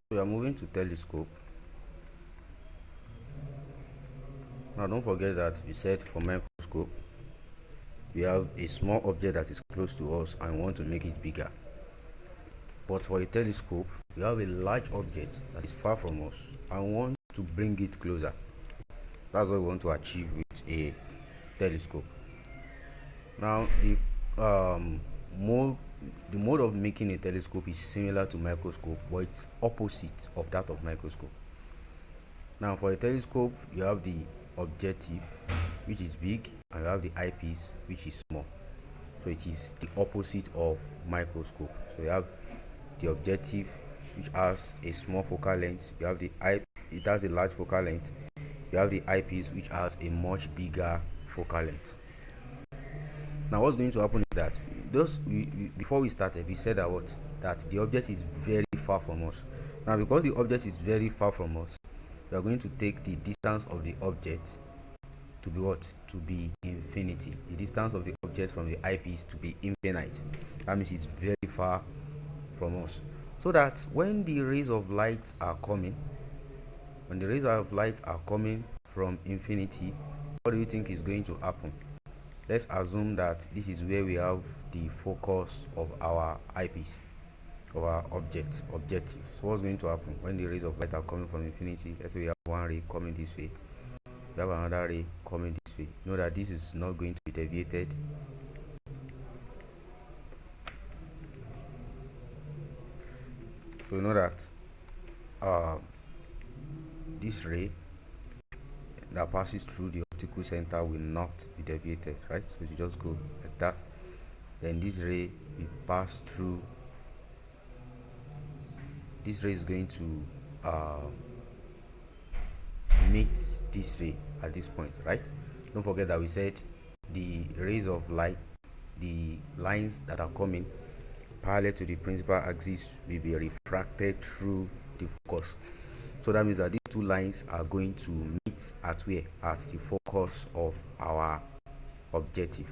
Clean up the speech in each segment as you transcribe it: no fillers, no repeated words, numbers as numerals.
We are moving to telescope. Now don't forget that we said for microscope we have a small object that is close to us and we want to make it bigger. But for a telescope, we have a large object that is far from us and want to bring it closer. That's what we want to achieve with a telescope. Now um, mode the mode of making a telescope is similar to microscope, but it's opposite of that of microscope. Now for a telescope, you have the objective, which is big, and you have the eyepiece, which is small. So it is the opposite of microscope. So you have the objective, which has a small focal length. You have the eye, it has a large focal length. You have the eyepiece, which has a much bigger focal length. Now what's going to happen is that before we started, we said that the object is very far from us. Now because the object is very far from us, we are going to take the distance of the object to be what? To be infinity. The distance of the object from the eyepiece to be infinite. That means it's very far from us. So that when the rays of light are coming, from infinity, what do you think is going to happen? Let's assume that this is where we have the focus of our eyepiece, of our objective. So what's going to happen when the rays of light are coming from infinity? Let's say we have one ray coming this way, we have another ray coming this way. Know that this is not going to be deviated. So know that this ray that passes through the optical center will not be deviated, right? So you just go like that. Then this ray will pass through. This ray is going to meet this ray at this point, right? Don't forget that we said the rays of light, the lines that are coming parallel to the principal axis, will be refracted through the focus. So that means that these two lines are going to meet at where? At the focus of our objective.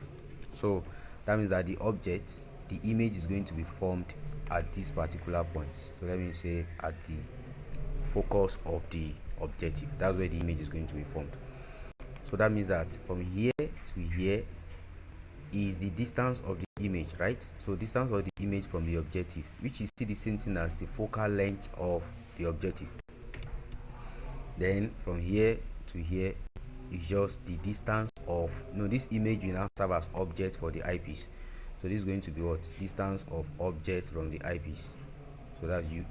So that means that the object, the image is going to be formed at this particular point. So let me say at the focus of the objective. That's where the image is going to be formed. So that means that from here to here is the distance of the image, right? So distance of the image from the objective, which is still the same thing as the focal length of the objective. Then from here to here is just the distance of, this image will now serve as object for the eyepiece. So this is going to be what? Distance of object from the eyepiece. So that's UE.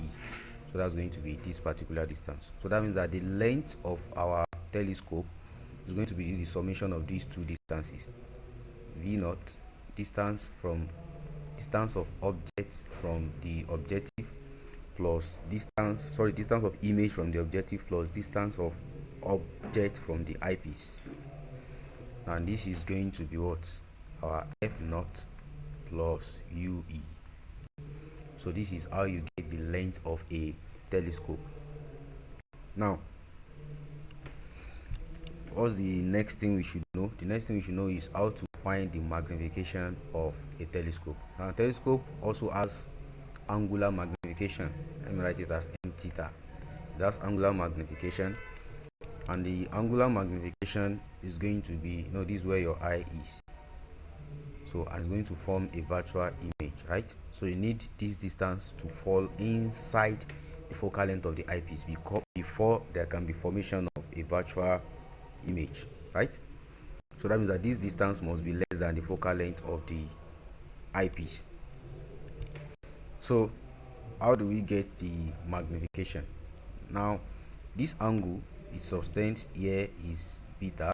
So that's going to be this particular distance. So that means that the length of our telescope is going to be the summation of these two distances. V naught, distance of objects from the objective, plus distance of image from the objective, plus distance of object from the eyepiece. And this is going to be what? Our F naught plus UE. So this is how you get the length of a telescope. Now, what's the next thing we should know? The next thing we should know is how to find the magnification of a telescope. Now, a telescope also has angular magnification. Let me write it as m theta. That's angular magnification, and the angular magnification is going to be, this is where your eye is. So, and it's going to form a virtual image, right? So you need this distance to fall inside the focal length of the eyepiece before there can be formation of a virtual image, right? So that means that this distance must be less than the focal length of the eyepiece. So how do we get the magnification? Now this angle is subtended here is beta,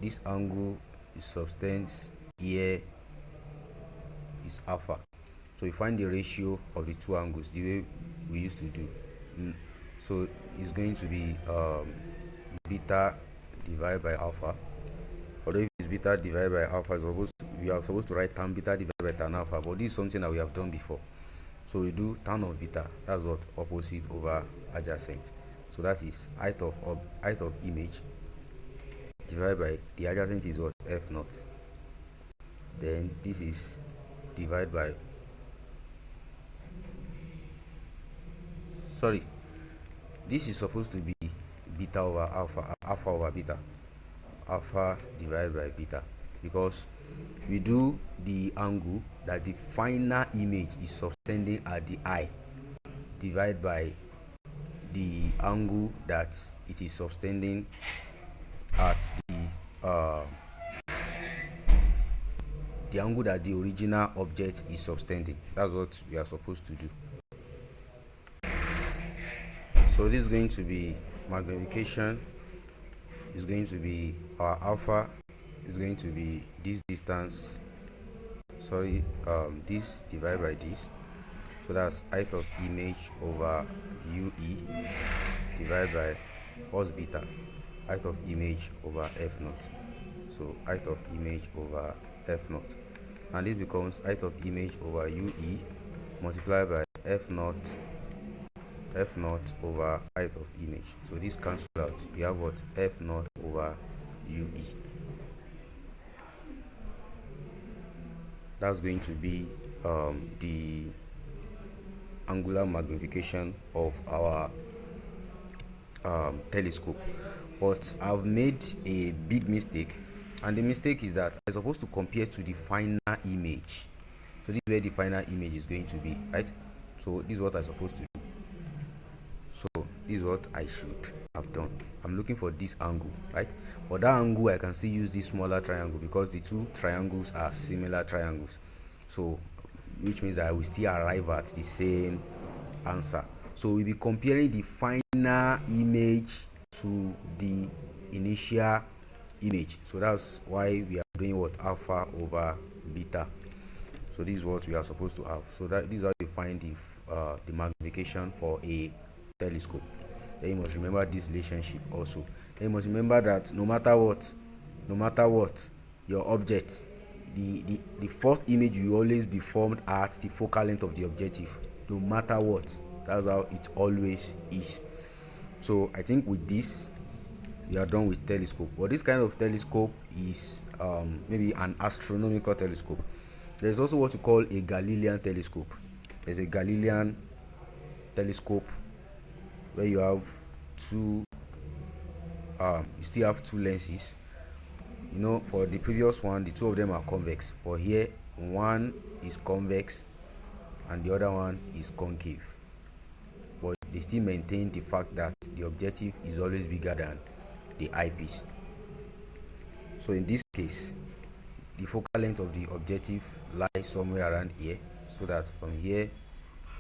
this angle is subtended here is alpha. So we find the ratio of the two angles the way we used to do. So it's going to be beta divided by alpha. Although if it's beta divided by alpha, we are supposed to write tan beta divided by tan alpha, but this is something that we have done before. So we do tan of beta, that's what? Opposite over adjacent. So that is height of image divided by the adjacent is what? F naught. Then this is divided by, this is supposed to be beta over alpha, alpha over beta, alpha divided by beta, because we do the angle that the final image is subtending at the eye divided by the angle that it is subtending at the angle that the original object is subtending. That's what we are supposed to do. So this is going to be magnification, is going to be our alpha, is going to be this distance, this divided by this. So that's height of image over ue divided by cos beta, height of image over f naught. So height of image over f naught, and this becomes height of image over ue multiplied by f naught over height of image. So this cancels out. You have what? F naught over ue. That's going to be the angular magnification of our telescope. But I've made a big mistake, and the mistake is that I'm supposed to compare to the final image. So this is where the final image is going to be, right? So this is what I'm supposed to do. So this is what I should have done. I'm looking for this angle, right? But that angle, I can still use this smaller triangle because the two triangles are similar triangles. So which means that I will still arrive at the same answer. So we'll be comparing the final image to the initial image. So that's why we are doing what? Alpha over beta. So this is what we are supposed to have. So that this is how you find the magnification for a telescope. Then you must remember this relationship also. Then you must remember that no matter what your object, the first image will always be formed at the focal length of the objective, no matter what. That's how it always is. So I think with this we are done with telescope. But this kind of telescope is maybe an astronomical telescope. There's also what you call a Galilean telescope. There's a Galilean telescope where you have two you still have two lenses. You know, for the previous one the two of them are convex, but here one is convex and the other one is concave, but they still maintain the fact that the objective is always bigger than the eyepiece. So in this case, the focal length of the objective lies somewhere around here, so that from here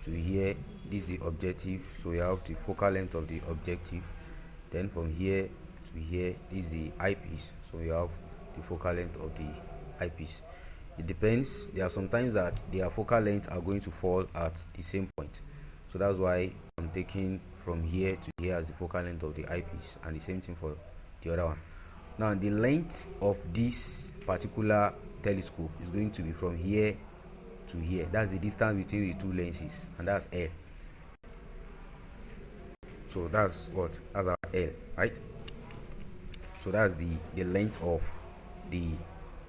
to here, this is the objective. So we have the focal length of the objective. Then from here to here, this is the eyepiece. So we have the focal length of the eyepiece. It depends. There are sometimes that their focal lengths are going to fall at the same point. So that's why I'm taking from here to here as the focal length of the eyepiece, and the same thing for the other one. Now the length of this particular telescope is going to be from here to here. That's the distance between the two lenses, and that's L. So that's what? That's our L, right? So that's the length of the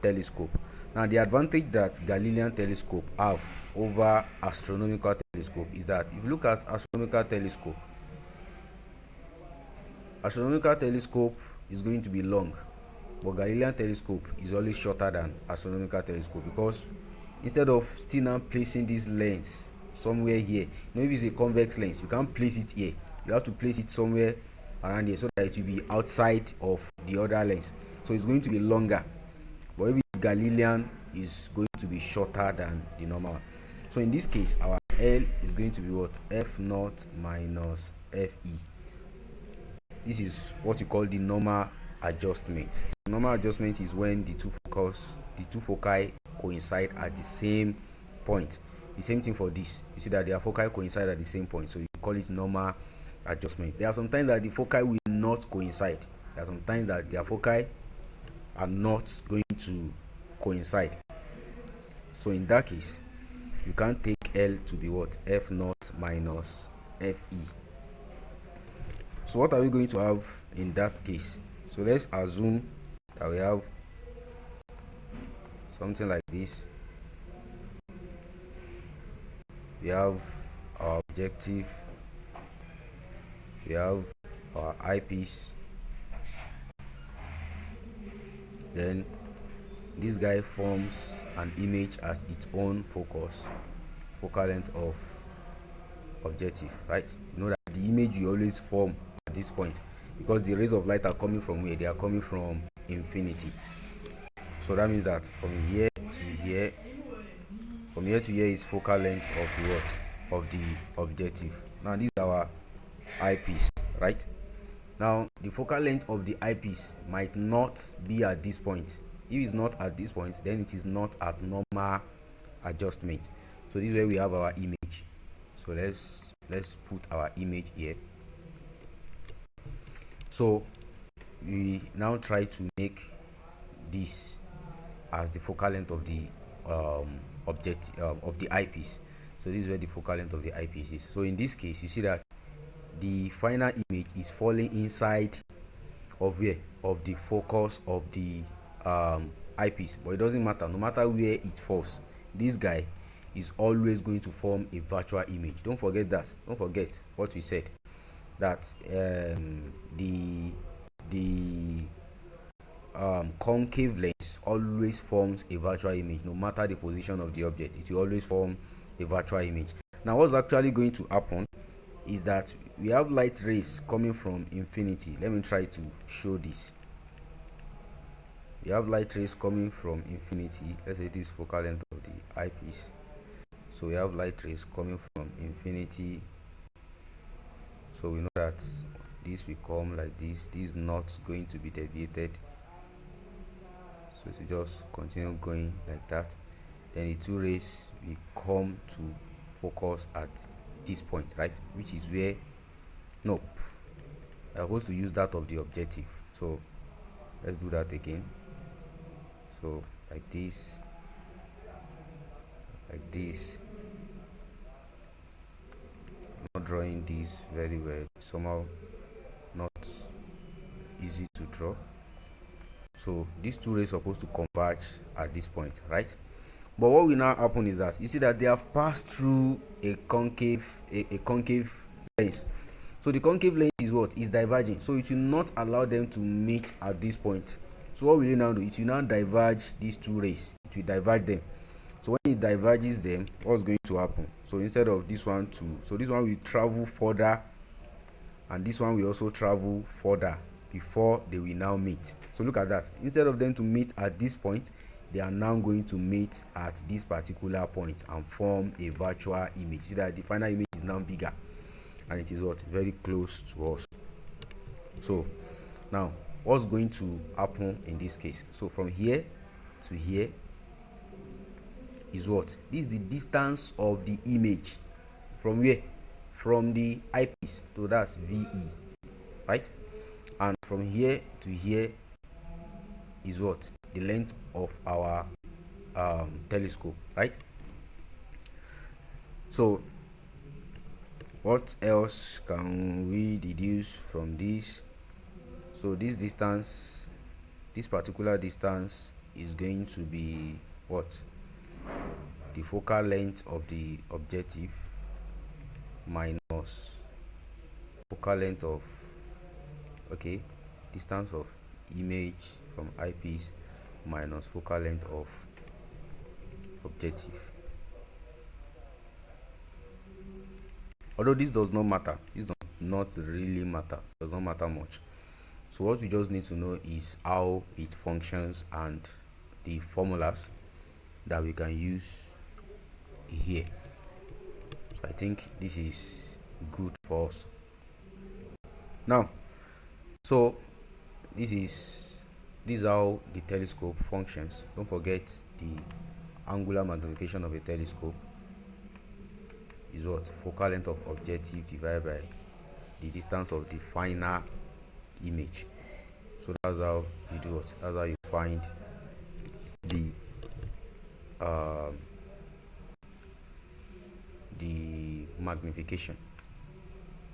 telescope. Now the advantage that Galilean telescope have over astronomical telescope is that if you look at astronomical telescope is going to be long, but Galilean telescope is always shorter than astronomical telescope, because instead of still now placing this lens somewhere here, you know, if it's a convex lens, you can't place it here. You have to place it somewhere around here so that it will be outside of the other lens. So it's going to be longer. But if it's Galilean, it's going to be shorter than the normal. So in this case, our L is going to be what? F naught minus Fe. This is what you call the normal adjustment. The normal adjustment is when the two foci coincide at the same point. The same thing for this. You see that their foci coincide at the same point, so you call it normal adjustment. There are some times that the foci will not coincide. There are some times that their foci are not going to coincide. So in that case, you can take L to be what? F naught minus Fe. So what are we going to have in that case? So let's assume that we have something like this. We have our objective we have our eyepiece. Then this guy forms an image as its own focal length of objective, right? You know that the image you always form at this point, because the rays of light are coming from where? They are coming from infinity. So that means that from here to here is focal length of the what? Of the objective. Now this is our eyepiece, right? Now the focal length of the eyepiece might not be at this point. If it's not at this point, then it is not at normal adjustment. So this is where we have our image. So let's put our image here. So we now try to make this as the focal length of the of the eyepiece. So this is where the focal length of the eyepiece is. So in this case, you see that the final image is falling inside of where? Of the focus of the eyepiece. But it doesn't matter. No matter where it falls, this guy is always going to form a virtual image. Don't forget that. Don't forget what we said. That the concave lens always forms a virtual image. No matter the position of the object, it will always form a virtual image. Now what's actually going to happen is that we have light rays coming from infinity. Let me try to show this. We have light rays coming from infinity. Let's say this focal length of the eyepiece. So we have light rays coming from infinity. So we know that this will come like this. This is not going to be deviated. So it will just continue going like that. Then the two rays will come to focus at this point, right? Which is where, nope, I'm supposed to use that of the objective. So let's do that again. So like this, like this. I'm not drawing this very well, somehow not easy to draw. So these two rays are supposed to converge at this point, right? But what will now happen is that you see that they have passed through a concave lens. So the concave lens is what? Is diverging. So it will not allow them to meet at this point. So what will it now do? It will now diverge these two rays. It will diverge them. So when it diverges them, what's going to happen? So instead of this one so this one will travel further, and this one will also travel further before they will now meet. So look at that. Instead of them to meet at this point, they are now going to meet at this particular point and form a virtual image. See that the final image is now bigger, and it is what? Very close to us. So now what's going to happen in this case? So from here to here is what? This is the distance of the image from where? From the eyepiece. So that's VE, right? And from here to here is what? The length of our telescope, right? So what else can we deduce from this? So this distance, this particular distance is going to be what? The focal length of the objective minus focal length of, okay, distance of image from eyepiece minus focal length of objective. Although this does not matter, this does not really matter, does not matter much. So what we just need to know is how it functions and the formulas that we can use here. So I think this is good for us. Now, so this is how the telescope functions. Don't forget the angular magnification of a telescope is what? Focal length of objective divided by the distance of the final image. So that's how you do it. That's how you find the magnification.